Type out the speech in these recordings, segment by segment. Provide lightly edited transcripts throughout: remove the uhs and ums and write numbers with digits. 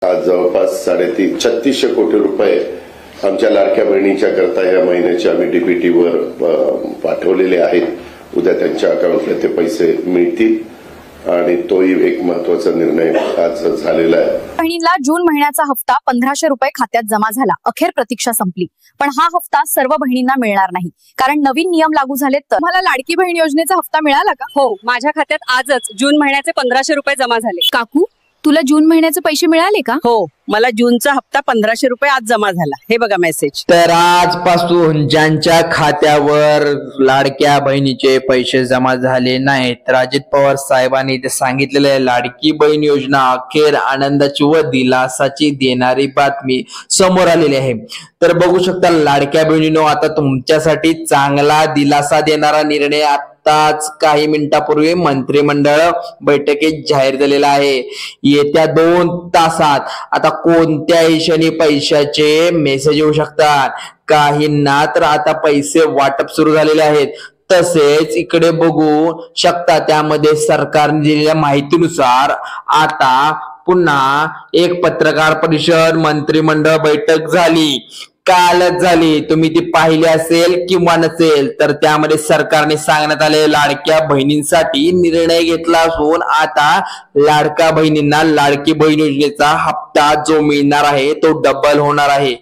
आज जवळपास 3600 कोटी रुपये आमच्या लाडक्या बहिणीच्या करता या महिन्याचे आम्ही डीबीटीवर पाठवलेले आहेत। उद्या त्यांच्या अकाउंटला ते पैसे मिळतील आणि तोही एक महत्त्वाचा निर्णय आज झालेला आहे। बहिणीला जून महिन्याचा हप्ता 1500 रुपये खात्यात जमा झाला। अखेर प्रतीक्षा संपली, पण हा हप्ता सर्व बहिणींना मिळणार नाही, कारण नवीन नियम लागू झालेत। तर मला लाडकी बहीण योजनेचा हप्ता मिळाला का? हो, माझ्या खात्यात आजच जून महिन्याचे 1500 रुपये जमा झाले। काकू, तुला जून महिन्याचे पैसे मिळाले का? हो, मला जूनचा हप्ता 1500 रुपये आज जमा झाला। हे बघा मेसेज। तर आजपासून ज्यांच्या खात्यावर लाडक्या बहिणीचे पैसे जमा झाले नाहीत, तर अजित पवार साहेबांनी ते सांगितलेलं आहे, लाडकी बहीण योजना अखेर आनंदाची व दिलासाची देणारी बातमी समोर आलेली आहे। तर बघू शकता लाडक्या बहिणीनो, आता तुमच्यासाठी चांगला दिलासा देणारा निर्णय आताच काही मिनिटापूर्वी मंत्रिमंडळ बैठकीत जाहीर झालेला आहे। येत्या 2 तासात आता कोणत्याही क्षणी पैशाचे मेसेज येऊ शकतात। काहींना तर आता पैसे वाटप सुरू झालेले आहेत। तसेच इकडे बघू शकता, त्यामध्ये सरकारने दिलेल्या माहितीनुसार आता पुन्हा एक पत्रकार परिषद, मंत्रिमंडळ बैठक झाली, कालच झाली। तुम्ही ती पाहिली असेल किंवा नसेल, तर त्यामध्ये सरकारने सांगण्यात आले, लाडक्या बहिणींसाठी निर्णय घेतला असून आता लाडक्या बहिणींना लाडकी बहीण योजनेचा हप्ता जो मिळणार आहे तो डबल होणार आहे।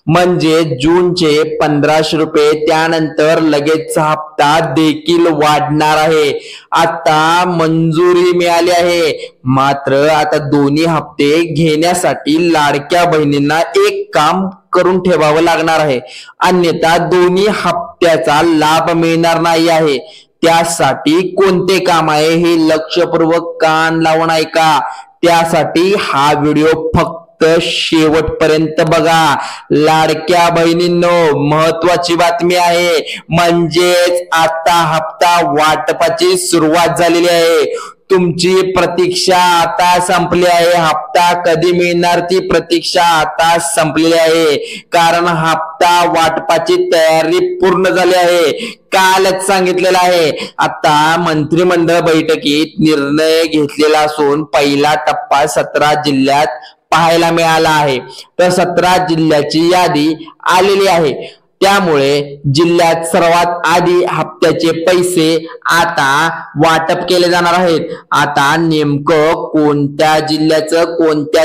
म्हणजे जूनचे 1500 रुपये, त्यानंतर लगेच हप्ता देखील वाढणार आहे। आता मंजुरी मिळाली आहे, मात्र आता दोन्ही हप्ते घेण्यासाठी लाडक्या बहिणींना एक काम करून ठेवावं लागणार आहे, अन्यथा दोन्ही हप्त्याचा लाभ मिळणार नाही आहे। त्यासाठी कोणते काम आहे हे लक्षपूर्वक कान लावून ऐका। त्यासाठी हा व्हिडिओ फक्त शेवटपर्यंत बघा। लाडक्या बहिणींनो, महत्वाची बातमी आहे, म्हणजेच आता हप्ता वाटपाची सुरुवात झालेली आहे। तुमची प्रतीक्षा आता संपली आहे। हप्ता कधी मिळणार ती प्रतीक्षा आता संपलेली आहे, कारण हप्ता वाटपाची तयारी पूर्ण झाली आहे। कालच सांगितलेलं आहे। आता मंत्रिमंडळ बैठकीत निर्णय घेतलेला असून पहिला टप्पा 17 जिल्ह्यात पाहायला मिळाला आहे। तर 17 जिल्ह्याची यादी आलेली आहे, त्यामुळे जिल्ह्यात सर्वात आधी हप्त्याचे पैसे आता वाटप केले जाणार आहेत। आता नेमकं कोणत्या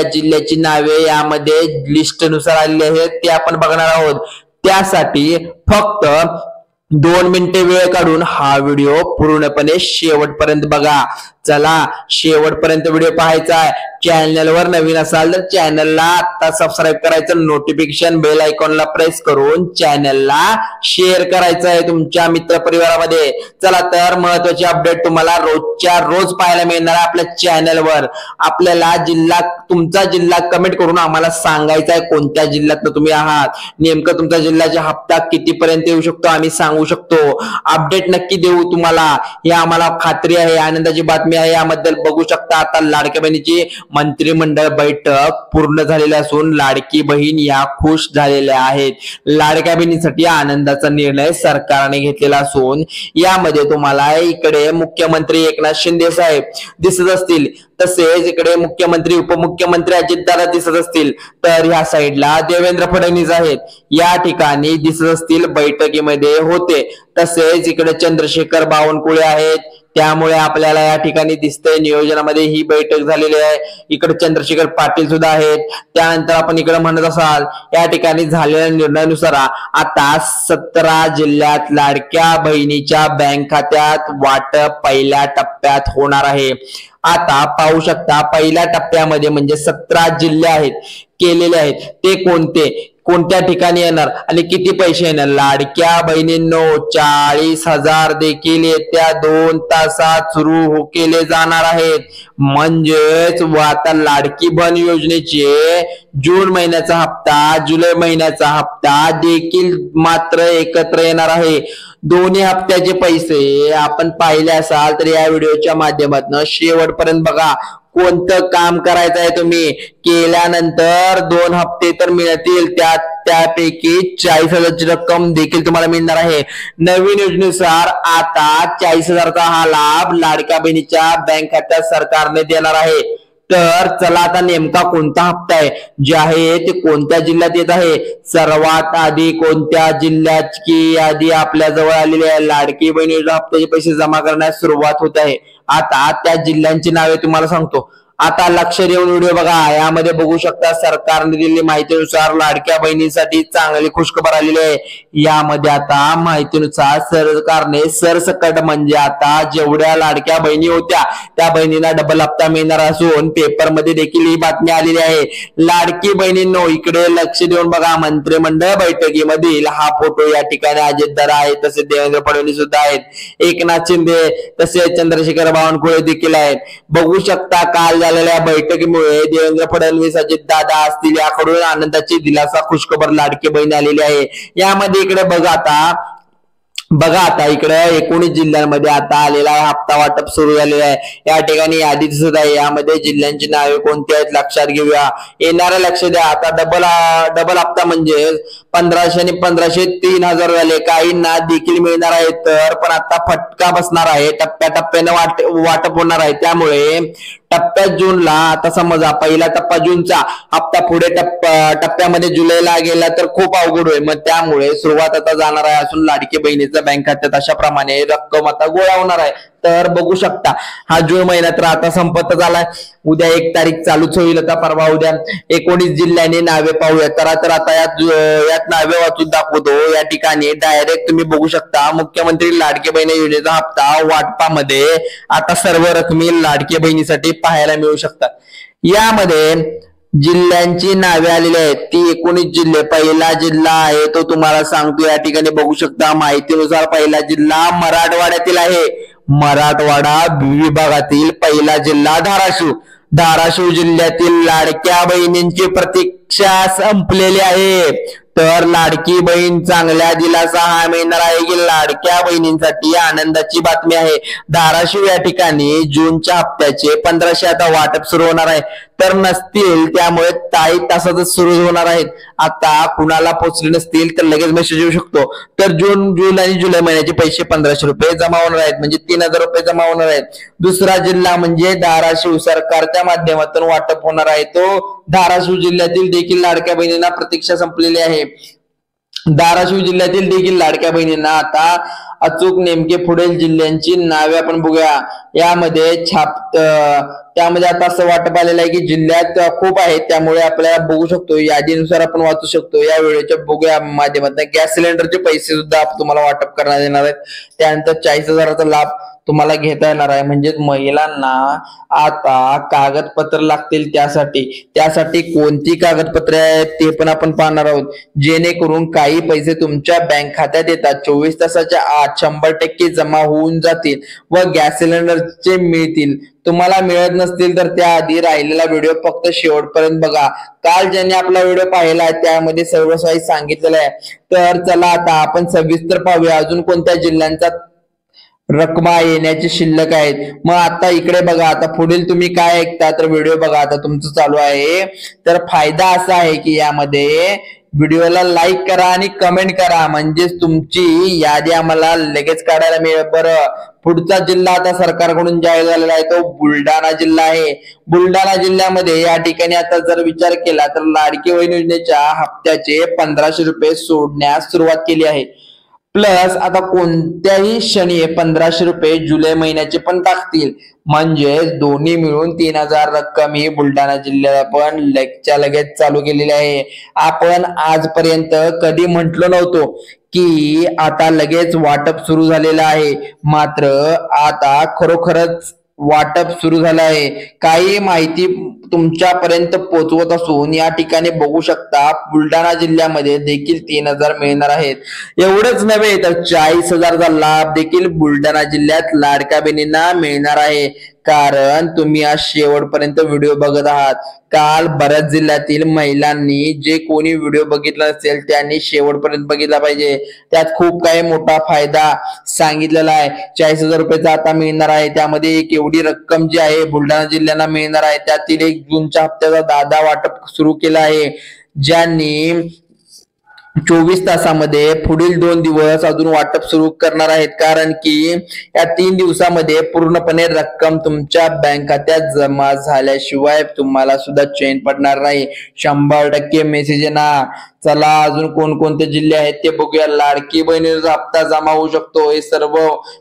जिल्ह्याची नावे यामध्ये लिस्ट नुसार आलेली आहेत ते आपण बघणार आहोत। त्यासाठी फक्त 2 मिनिटे वेळ काढून हा व्हिडिओ पूर्णपणे शेवटपर्यंत बघा। चला, शेवटपर्यंत व्हिडिओ पाहायचा आहे। चॅनलवर नवीन असाल तर चॅनलला आता सबस्क्राईब करायचं, नोटिफिकेशन बेल आयकॉनला प्रेस करून चॅनलला शेअर करायचं आहे तुमच्या मित्र परिवारामध्ये। चला तर, महत्वाची अपडेट तुम्हाला रोजच्या रोज पाहायला मिळणार आहे आपल्या चॅनलवर। आपल्याला तुमचा जिल्हा कमेंट करून आम्हाला सांगायचा आहे कोणत्या जिल्ह्यात तुम्ही आहात, नेमकं तुमचा जिल्ह्याचा हप्ता कितीपर्यंत येऊ शकतो आम्ही सांगू शकतो। अपडेट नक्की देऊ तुम्हाला, हे आम्हाला खात्री आहे। आनंदाची बातमी आहे याबद्दल बघू शकता। आता लाडक्या बहिणीची मंत्रिमंडळ बैठक पूर्ण झालेली असून लाडकी बहीण या खुश झालेल्या आहेत। लाडक्या बहिणीसाठी आनंदाचा निर्णय सरकारने घेतलेला असून यामध्ये तुम्हाला इकडे मुख्यमंत्री एकनाथ शिंदे साहेब दिसत असतील, तसेच इकडे मुख्यमंत्री उपमुख्यमंत्री अजितदादा दिसत असतील, तर ह्या साईडला देवेंद्र फडणवीस आहेत, या ठिकाणी दिसत असतील, बैठकीमध्ये होते। तसेच इकडे चंद्रशेखर बावनकुळे आहेत, त्यामुळे आपल्याला या ठिकाणी दिसतंय नियोजनामध्ये ही बैठक झालेली आहे। इकडे चंद्रशेखर पाटील सुद्धा आहेत। त्यानंतर आपण इकडे म्हणत असाल, या ठिकाणी झालेल्या निर्णयानुसार आता 17 जिल्ह्यात लाडक्या बहिणीच्या बँक खात्यात वाटप पहिल्या टप्प्यात होणार आहे। आता पाहू शकता, पहिल्या टप्प्यामध्ये म्हणजे 17 जिल्हे आहेत केलेले आहेत, ते कोणत्या ठिकाणी येणार आणि किती पैसे येणार। लाडक्या बहिणींनो, 40,000 देखील येत्या 2 तासात सुरू केले जाणार आहेत। म्हणजेच आता लाडकी बहीण योजनेचे जून महिन्याचा हप्ता, जुलै महिन्याचा हप्ता देखील मात्र एकत्र येणार आहे। दोन्ही हप्त्याचे पैसे आपण पाहिले असाल तर या व्हिडिओच्या माध्यमातून शेवटपर्यंत बघा। कोणतं काम करायचं आहे तुम्ही केल्यानंतर 2 हप्ते तर मिळतील, त्यापैकी 40,000ची रक्कम देखील तुम्हाला मिळणार आहे। नवीन योजनेनुसार आता 40,000चा हा लाभ लाडक्या बहिणीच्या बँक खात्यात सरकारने देणार आहे। तर चला आता नेमका कोणता हप्ता आहे जे आहे ते कोणत्या जिल्ह्यात येत आहे, सर्वात आधी कोणत्या जिल्ह्याची यादी आपल्या जवळ आलेली आहे, लाडकी बहीण योजना हप्त्याचे पैसे जमा करण्यास सुरुवात होत आहे। आता त्या जिल्ह्यांची नावे तुम्हाला सांगतो। आता लक्ष देऊन व्हिडिओ बघा। यामध्ये बघू शकता सरकारने दिलेली माहितीनुसार लाडक्या बहिणींसाठी चांगली खुशखबर आलेली आहे। यामध्ये आता माहितीनुसार सरकारने सरसकट म्हणजे आता जेवढ्या लाडक्या बहिणी होत्या त्या बहिणींना डबल हप्ता मिळणार असून पेपरमध्ये देखील ही बातमी आलेली आहे। लाडकी बहिणींनो इकडे लक्ष देऊन बघा। मंत्रिमंडळ बैठकीमधील हा फोटो या ठिकाणी अजितदादा आहेत, तसेच देवेंद्र फडणवीस सुद्धा आहेत, एकनाथ शिंदे तसेच चंद्रशेखर बावनकुळे देखील आहेत। बघू शकता काल झालेल्या बैठकीमुळे देवेंद्र फडणवीस अजितदादा असतील याकडून आनंदाची दिलासा खुशखबर लाडकी बहीण आलेली आहे। यामध्ये इकडे बघा आता इकडे 19 जिल्ह्यांमध्ये आता आलेला हप्ता वाटप सुरू झालेला आहे। या ठिकाणी यादी दिसत आहे। यामध्ये जिल्ह्यांची नावे कोणती आहेत लक्षात घेऊया। येणारे लक्ष द्या। आता डबल हप्ता म्हणजे 1500 आणि 1500 3000 झाले। काहींना देखील मिळणार आहे, तर पण आता फटका बसणार आहे, टप्प्याटप्प्याने वाटप होणार आहे। त्यामुळे टप्प्यात जूनला आता समजा पहिला टप्पा जूनचा हप्ता पुढे टप्प्यामध्ये जुलैला गेला तर खूप अवघड होईल। मग त्यामुळे सुरुवात आता जाणार आहे असून लाडकी बहिणीच्या बँक खात्यात अशा प्रमाणे रक्कम आता गोळा होणार आहे। तर बघू शकता हा जून महिना तर आता संपत झालाय। उद्या 1 तारीख चालूच होईल। आता परवा उद्या 19 जिल्ह्यांनी नावे पाहूया। तर आता यात नावे वाचून दाखवतो। या ठिकाणी डायरेक्ट तुम्ही बघू शकता मुख्यमंत्री लाडकी बहीण योजनेचा हप्ता वाटपामध्ये आता सर्व रकमी लाडकी बहिणीसाठी पाहायला मिळू शकतात। यामध्ये जिल्ह्यांची नावे आलेली आहेत ती 19 जिल्हे। पहिला जिल्हा आहे तो तुम्हाला सांगतो। या ठिकाणी बघू शकता माहितीनुसार पहिला जिल्हा मराठवाड्यातील आहे। मराठवाडा विभागातील पहिला जिल्हा धाराशिव जिल्ह्यातील लाडक्या बहिणींची प्रतीक्षा संपलेली आहे। तर लाडकी बहीण चांगल्या दिलासा हा मिळणार आहे की लाडक्या बहिणींसाठी आनंदाची बातमी आहे। धाराशिव या ठिकाणी जूनच्या हप्त्याचे 1500 आता वाटप सुरू होणार आहे, तर नसतील त्यामुळे काही तासातच सुरू होणार आहेत। आता कुणाला पोहोचले नसतील तर लगेच मेसेज येऊ शकतो। तर जून आणि जुलै महिन्याचे पैसे 1500 रुपये जमा होणार आहेत, म्हणजे 3000 रुपये जमा होणार आहेत। दुसरा जिल्हा म्हणजे धाराशिव सरकारच्या माध्यमातून वाटप होणार आहे। तो धाराशिव जिल्ह्यातील देखील लाडक्या बहिणींना प्रतीक्षा संपलेली आहे। धाराशिव जिल्ह्यातील देखील लाडक्या बहिणींना आता अचूक नेमके पुढील जिल्ह्यांची नावे आपण बघूया। त्यामध्ये आता असं वाटप आलेलं आहे की जिल्ह्यात खूप आहेत, त्यामुळे आपल्याला बघू शकतो यादीनुसार आपण वाचू शकतो। या व्हिडिओच्या बघूया माध्यमातून गॅस सिलेंडरचे पैसे सुद्धा तुम्हाला वाटप करण्यात येणार आहेत। त्यानंतर 40,000चा लाभ तुम्हाला घेता येणार आहे। म्हणजे महिलांना आता कागदपत्र लागतील, त्यासाठी कोणती कागदपत्रे आहेत ते पण आपण पाहणार आहोत, जेणेकरून काही पैसे तुमच्या बँक खात्यात येतात 24 तासाच्या आत 100% जमा होऊन जातील व गॅस सिलेंडरचे मिळतील। तुम्हाला मिळत नसतील तर त्याआधी राहिलेला व्हिडिओ फक्त शेवटपर्यंत बघा। काल ज्यांनी आपला व्हिडिओ पाहिला त्यामध्ये सर्व काही सांगितलेलं आहे। तर चला आता आपण सविस्तर पाहूया अजून कोणत्या जिल्ह्यांचा रकमा येण्याची शिल्लक आहेत। मग आता इकडे बघा, आता पुढील तुम्ही काय ऐकता तर व्हिडिओ बघा आता तुमचं चालू आहे। तर फायदा असा आहे की यामध्ये व्हिडिओला लाईक करा आणि कमेंट करा, म्हणजेच तुमची यादी आम्हाला लगेच काढायला मिळेल। बरं, पुढचा जिल्हा आता सरकारकडून जाहीर झालेला आहे तो बुलढाणा जिल्हा आहे। बुलढाणा जिल्ह्यामध्ये या ठिकाणी आता जर विचार केला तर लाडकी बहीण योजनेच्या हप्त्याचे 1500 रुपये सोडण्यास सुरुवात केली आहे। प्लस आता कोणत्याही क्षणी 1500 रुपये जुलै महिन्याचे पण टाकतील, म्हणजे दोन्ही मिळून 3000 रक्कम ही बुलढाणा जिल्ह्याला पण लगेच चालू केलेली आहे। आपण आजपर्यंत कधी म्हटलो नव्हतो की आता लगेच वाटप सुरू झालेलं आहे, मात्र आता खरोखरच वाटप सुरू झालं आहे। काही माहिती तुमच्यापर्यंत पोहोचवत असून या ठिकाणी बघू शकता बुलढाणा जिल्ह्यामध्ये देखील 3000 मिळणार आहेत। एवढंच नव्हे तर 40,000चा लाभ देखील बुलढाणा जिल्ह्यात लाडक्या बहिणींना मिळणार आहे, कारण तुम्ही आज शेवटपर्यंत व्हिडिओ बघत आहात। काल बऱ्याच जिल्ह्यातील महिलांनी जे कोणी व्हिडिओ बघितला असेल त्यांनी शेवटपर्यंत बघितला पाहिजे। त्यात खूप काही मोठा फायदा सांगितलेला आहे। 40,000 रुपयाचा आता मिळणार आहे, त्यामध्ये एक एवढी रक्कम जी आहे बुलढाणा जिल्ह्याला मिळणार आहे। त्यातील एक जूनच्या हप्त्याचा दादा वाटप सुरू केला आहे, ज्यांनी 24 तासामध्ये पुढील 2 दिवस अजून वाटप सुरू करणार आहेत, कारण की या 3 दिवसामध्ये पूर्णपणे रक्कम तुमच्या बँक खात्यात जमा झाल्याशिवाय तुम्हाला सुद्धा चैन पडणार नाही. 100% मेसेज येणार. चला अजून कोणकोणते जिल्हे आहेत ते बघूया. लाडकी बहिणीचा हप्ता जमा होऊ शकतो. हे सर्व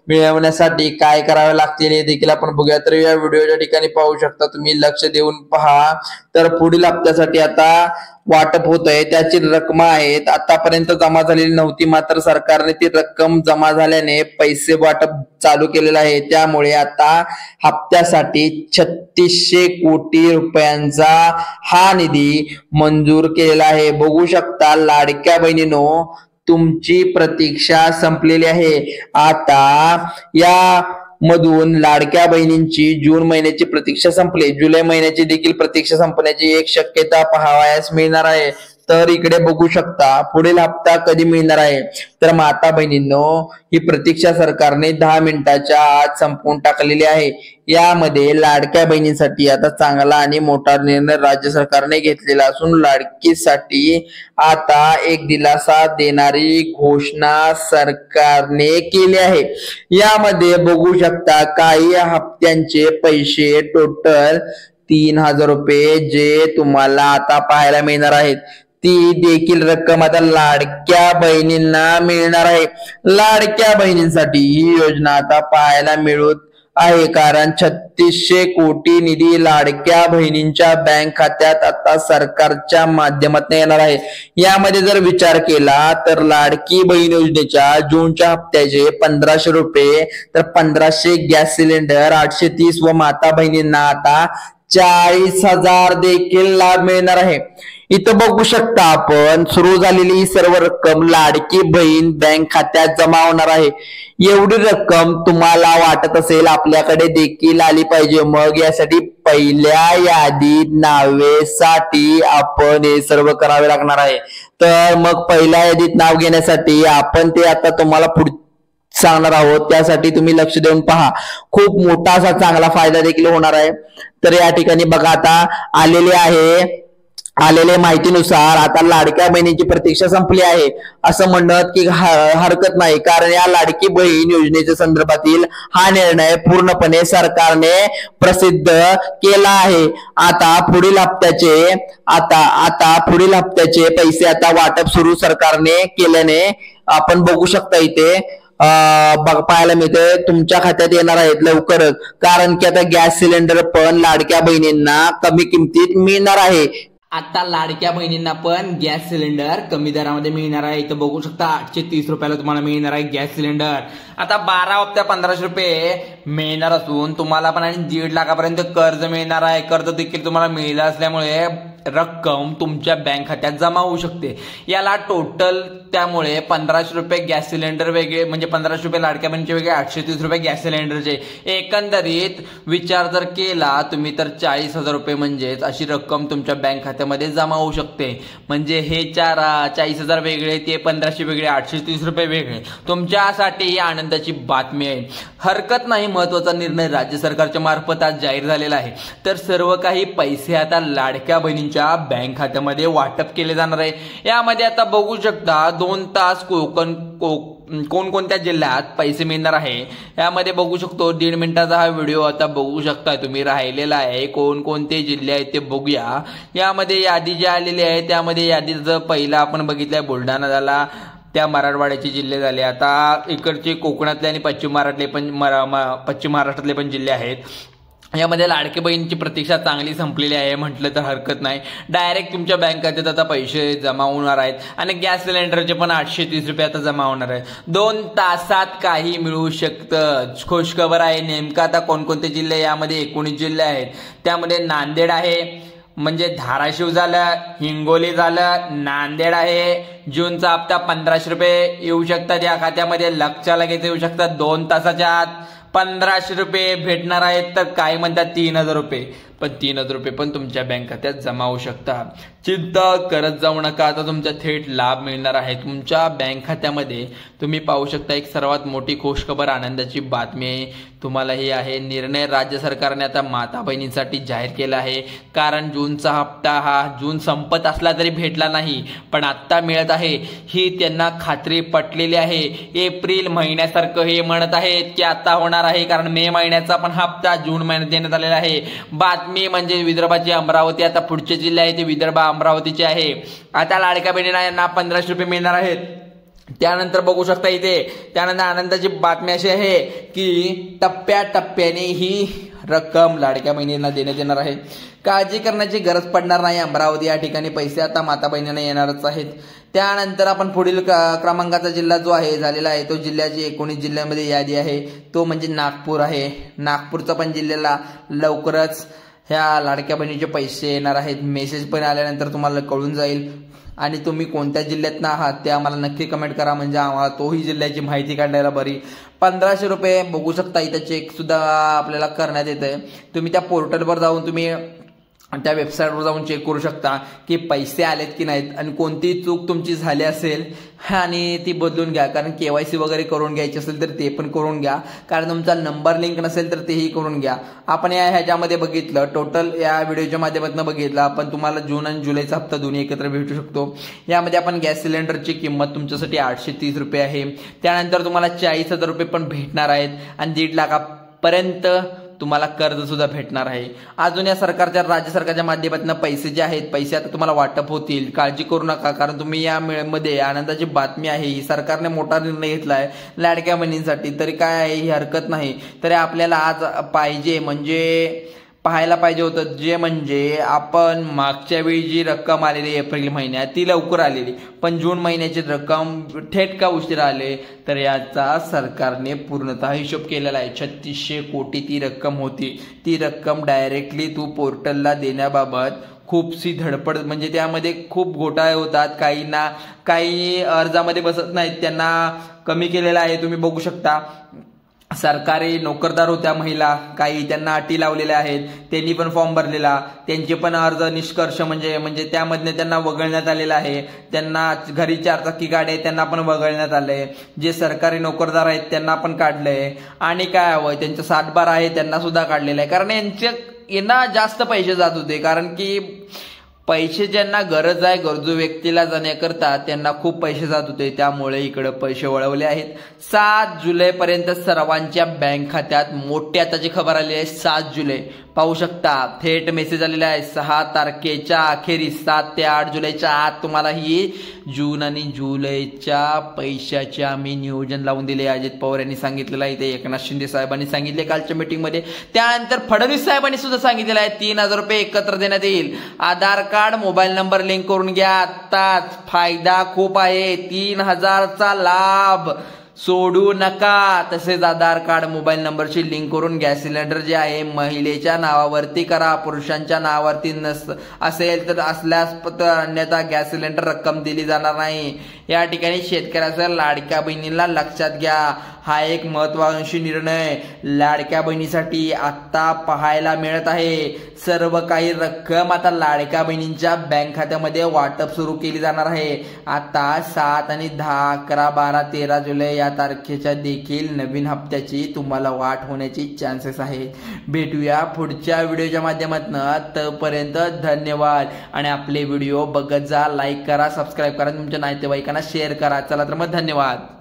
मिळवण्यासाठी काय करावे लागतील हे देखील आपण बघूया. तर या व्हिडिओच्या ठिकाणी पाहू शकता तुम्ही, लक्ष देऊन पहा. तर पुढील हप्त्यासाठी आता वाटप होत आहे, त्याची रक्कम आहेत आतापर्यंत जमा झालेली नव्हती, मात्र सरकारने ती रक्कम जमा झाल्याने पैसे वाटप चालू केलेलं आहे. त्यामुळे आता हप्त्यासाठी 3600 कोटी रुपयांचा हा निधी मंजूर केलेला आहे. बघू शकता लाडक्या बहिणीनो, तुमची प्रतीक्षा संपलेली आहे. आता या मधून लाडक्या बहिणींची जून महिन्याची प्रतीक्षा संपली, जुलै महिन्याची देखील प्रतीक्षा संपण्याची एक शक्यता पाहावयास मिळणार आहे. तर इकडे बघू शकता पुढील हप्ता कधी मिळणार आहे. तर माता बहिणींनो, ही प्रतीक्षा सरकारने 10 मिनिटाच्या आत संपवून टाकलेली आहे. यामध्ये लाडक्या बहिणींसाठी आता चांगला आणि मोठा निर्णय राज्य सरकारने घेतलेला असून लाडकीसाठी आता एक दिलासा देणारी घोषणा सरकारने केली आहे. यामध्ये बघू शकता काही हप्त्यांचे पैसे टोटल 3000 रुपये जे तुम्हाला आता पाहायला मिळणार आहेत. ती देखील रक्कम आता लाडक्या बहिणींना मिळणार आहे. लाडक्या बहिणींसाठी ही योजना आता पाहायला मिळत आहे, कारण 3600 कोटी निधी लाडक्या बहिणींच्या बँक खात्यात आता सरकारच्या माध्यमातून येणार आहे. यामध्ये जर विचार केला तर लाडकी बहीण योजनेच्या जूनच्या हप्त्याचे 1500 रुपये, तर 1500 गॅस सिलेंडर, 830 व माता बहिणींना आता 40,000 देखील लाभ मिळणार आहे. इथं बघू शकता आपण, सुरू झालेली ही सर्व रक्कम लाडकी बहीण बँक खात्यात जमा होणार आहे. एवढी रक्कम तुम्हाला वाटत असेल आपल्याकडे देखील आली पाहिजे, मग यासाठी पहिल्या यादीत नावेसाठी आपण हे सर्व करावे लागणार आहे. तर मग पहिल्या यादीत नाव घेण्यासाठी आपण ते आता तुम्हाला पुढे सांगणार आहोत. त्यासाठी तुम्ही लक्ष देऊन पहा, खूप मोठा असा चांगला फायदा देखील होणार आहे. तर या ठिकाणी बघा, आता आलेल्या माहितीनुसार आता लाडक्या बहिणीची प्रतीक्षा संपली आहे असं म्हणत की हरकत नाही, कारण या लाडकी बहीण योजनेच्या संदर्भातील हा निर्णय पूर्णपणे सरकारने प्रसिद्ध केला आहे. आता पुढील हप्त्याचे पैसे आता वाटप सुरू सरकारने केल्याने आपण बघू शकता इथे पाहायला मिळते तुमच्या खात्यात येणार आहेत लवकरच, कारण की आता गॅस सिलेंडर पण लाडक्या बहिणींना कमी किमतीत मिळणार आहे. आता लाडक्या बहिणींना पण गॅस सिलेंडर कमी दरामध्ये मिळणार आहे. इथं बघू शकता 830 रुपयाला तुम्हाला मिळणार आहे गॅस सिलेंडर. आता 12 हप्त्या 1500 रुपये मिळणार असून तुम्हाला पण आणि 1.5 लाखापर्यंत कर्ज मिळणार आहे. कर्ज देखील तुम्हाला मिळालं असल्यामुळे रक्कम तुमच्या बँक खात्यात जमा होऊ शकते. याला टोटल त्यामुळे 1500 रुपये गॅस सिलेंडर वेगळे, म्हणजे 1500 रुपये लाडक्या बहिणीचे वेगळे, 830 रुपये गॅस सिलेंडरचे. एकंदरीत विचार जर केला तुम्ही तर 40,000 रुपये म्हणजेच अशी रक्कम तुमच्या बँक खात्यामध्ये जमा होऊ शकते. म्हणजे हे 40,000 वेगळे, ते 1500 वेगळे, 830 रुपये वेगळे. तुमच्यासाठी ही आनंदाची बातमी आहे. हरकत नाही, महत्वाचा निर्णय राज्य सरकारच्या मार्फत आज जाहीर झालेला आहे. तर सर्व काही पैसे आता लाडक्या बहिणींच्या बँक खात्यामध्ये वाटप केले जाणार आहे. यामध्ये आता बघू शकता 2 तास कोणकोणत्या जिल्ह्यात पैसे मिळणार आहे. यामध्ये बघू शकतो 1.5 मिनिटाचा हा व्हिडिओ आता बघू शकता तुम्ही राहिलेला आहे. कोणकोणते जिल्हे आहेत ते बघूया. यामध्ये यादी जी आलेली आहे त्यामध्ये यादीचं पहिला आपण बघितलंय बुलढाणा झाला, त्या मराठवाड्याचे जिल्हे झाले. आता इकडचे कोकणातले आणि पश्चिम महाराष्ट्रातले पण जिल्हे आहेत. यामध्ये लाडकी बहिणीची प्रतीक्षा चांगली संपलेली आहे म्हटलं तर हरकत नाही. डायरेक्ट तुमच्या बँक खात्यात आता पैसे जमा होणार आहेत आणि गॅस सिलेंडरचे पण 830 रुपये आता जमा होणार आहेत. 2 तासात काही मिळू शकतं. खुशखबर आहे. नेमकं आता कोणकोणते जिल्हे, यामध्ये 19 जिल्हे आहेत. त्यामध्ये नांदेड आहे, म्हणजे धाराशिव झालं, हिंगोली झालं, नांदेड आहे. जूनचा हप्ता 1500 रुपये येऊ शकतात या खात्यामध्ये, लक्षात लगेच येऊ शकतात 2 तासाच्या आत. 1500 रुपये भेटणार आहेत, तर काही म्हणतात 3000 रुपये, पण 3000 रुपये पण तुमच्या बँक खात्यात जमा होऊ शकतात. चिंता करत जाऊ नका, आता तुमचा थेट लाभ मिळणार आहे तुमच्या बँक खात्यामध्ये. तुम्ही पाहू शकता एक सर्वात मोठी खुशखबर, आनंदाची बातमी आहे तुम्हाला ही आहे. निर्णय राज्य सरकारने आता माता बहिणींसाठी जाहीर केला आहे. कारण जूनचा हप्ता हा जून संपत असला तरी भेटला नाही, पण आत्ता मिळत आहे ही त्यांना खात्री पटलेली आहे. एप्रिल महिन्यासारखं हे म्हणत आहेत की आता होणार आहे, कारण मे महिन्याचा पण हप्ता जून महिन्यात देण्यात आलेला आहे. बातमी म्हणजे विदर्भाची अमरावती, आता पुढचे जिल्हे आहे ते विदर्भ अमरावतीचे आहे. आता लाडक्या बहिणींना 1500 रुपये मिळणार आहेत. त्यानंतर बघू शकता इथे, त्यानंतर आनंदाची बातमी अशी आहे की टप्प्याटप्प्याने ही रक्कम लाडक्या बहिणींना देण्यात येणार आहे. काळजी करण्याची गरज पडणार नाही. अमरावती या ठिकाणी पैसे आता माता बहिणींना येणारच आहेत. त्यानंतर आपण पुढील क्रमांकाचा जिल्हा जो आहे झालेला आहे तो जिल्ह्याची 19 जिल्ह्यामध्ये यादी आहे, तो म्हणजे नागपूर आहे. नागपूरचा पण जिल्ह्याला लवकरच ह्या लाडक्या बहिणीचे पैसे येणार आहेत. मेसेज पण आल्यानंतर तुम्हाला कळून जाईल. आणि तुम्ही कोणत्या जिल्ह्यातनं आहात ते आम्हाला नक्की कमेंट करा, म्हणजे आम्हाला तोही जिल्ह्याची माहिती काढायला बरी. 1500 रुपये बघू शकता इथं चेक सुद्धा आपल्याला करण्यात येत आहे. तुम्ही त्या पोर्टलवर जाऊन तुम्ही त्या वेबसाईटवर जाऊन चेक करू शकता की पैसे आलेत की नाहीत, आणि कोणती चूक तुमची झाली असेल आणि ती बदलून घ्या. कारण KYC वगैरे करून घ्यायची असेल तर ते पण करून घ्या. कारण तुमचा नंबर लिंक नसेल तर तेही करून घ्या. आपण ह्याच्यामध्ये बघितलं, टोटल या व्हिडिओच्या माध्यमातून बघितलं आपण, तुम्हाला जून आणि जुलैचा हप्ता दोन्ही एकत्र भेटू शकतो. यामध्ये आपण गॅस सिलेंडरची किंमत तुमच्यासाठी 830 रुपये आहे. त्यानंतर तुम्हाला 40,000 रुपये पण भेटणार आहेत, आणि 1.5 लाखापर्यंत तुम्हाला कर्ज सुद्धा भेटणार आहे. अजून या सरकारच्या राज्य सरकारच्या माध्यमातून पैसे जे आहेत पैसे आता तुम्हाला वाटप होतील. काळजी करू नका, कारण तुम्ही या मध्ये आनंदाची बातमी आहे ही, सरकारने मोठा निर्णय घेतला आहे लाडक्या बहिणींसाठी. तरी काय आहे ही हरकत नाही. तरी आपल्याला आज पाहिजे म्हणजे पाहायला पाहिजे होतं, जे म्हणजे आपण मागच्या वेळी जी रक्कम आलेली एप्रिल महिन्यात ती लवकर आलेली, पण जून महिन्याची रक्कम थेट का उशिरा आले, तर याचा सरकारने पूर्णतः हिशोब केलेला आहे. 3600 कोटी ती रक्कम होती. ती रक्कम डायरेक्टली तू पोर्टलला देण्याबाबत खूपशी धडपड, म्हणजे त्यामध्ये खूप घोटाळे होतात. काही अर्जामध्ये बसत नाहीत, त्यांना कमी केलेला आहे. तुम्ही बघू शकता सरकारी नोकरदार होत्या महिला, काही त्यांना अटी लावलेल्या आहेत, त्यांनी पण फॉर्म भरलेला, त्यांचे पण अर्ज निष्कर्ष म्हणजे त्यामधने त्यांना वगळण्यात आलेला आहे. त्यांना घरी 4 चाकी गाडी आहे त्यांना पण वगळण्यात आलंय. जे सरकारी नोकरदार आहेत त्यांना पण काढलंय. आणि काय हवंय, त्यांचं 60 आहे त्यांना सुद्धा काढलेलं आहे. कारण यांना जास्त पैसे जात होते, कारण की पैसे ज्यांना गरज आहे गरजू व्यक्तीला जाण्याकरता त्यांना खूप पैसे जात होते, त्यामुळे इकडे पैसे वळवले आहेत. 7 जुलैपर्यंत सर्वांच्या बँक खात्यात मोठी आताची खबर आली आहे. 7 जुलै पाहू शकता, थेट मेसेज आलेला आहे. 6 तारखेच्या अखेरीस 7 ते 8 जुलैच्या आत तुम्हाला ही जून आणि जुलैच्या पैशाचे आम्ही नियोजन लावून दिले. अजित पवार यांनी सांगितलेलं आहे, ते एकनाथ शिंदे साहेबांनी सांगितले कालच्या मीटिंगमध्ये. त्यानंतर फडणवीस साहेबांनी सुद्धा सांगितलेलं आहे 3000 रुपये एकत्र देण्यात येईल. आधार कार्ड मोबाईल नंबर लिंक करून घ्या, आत्ताच फायदा खूप आहे. 3000चा लाभ सोडू नका. तसेच आधार कार्ड मोबाईल नंबरशी लिंक करून गॅस सिलेंडर जे आहे महिलेच्या नावावरती करा. पुरुषांच्या नावावरती असेल तर असल्यास अन्यथा गॅस सिलेंडर रक्कम दिली जाणार नाही. या ठिकाणी शेतकऱ्याच्या लाडक्या बहिणीला लक्षात घ्या, हा एक महत्वाकांक्षी निर्णय लाडक्या बहिणीसाठी आता पाहायला मिळत आहे. सर्व काही रक्कम आता लाडक्या बहिणींच्या बँक खात्यामध्ये वाटप सुरू केली जाणार आहे. आता 7 आणि 10, 11, 12, 13 जुलै या तारखेच्या देखील नवीन हप्त्याची तुम्हाला वाट होण्याची चान्सेस आहे. भेटूया पुढच्या व्हिडिओच्या माध्यमातून. तोपर्यंत धन्यवाद. आणि आपले व्हिडिओ बघत जा, लाईक करा, सबस्क्राईब करा, तुमच्या नातेवाईकांना शेअर करा. चला तर मग धन्यवाद.